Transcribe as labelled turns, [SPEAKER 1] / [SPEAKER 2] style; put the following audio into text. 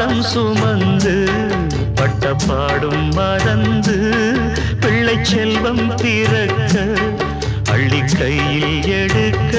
[SPEAKER 1] பாசம் சுமந்து பட்ட பாடும் மறந்து பிள்ளை செல்வம் பிறக்க அள்ளி கையில் எடுக்க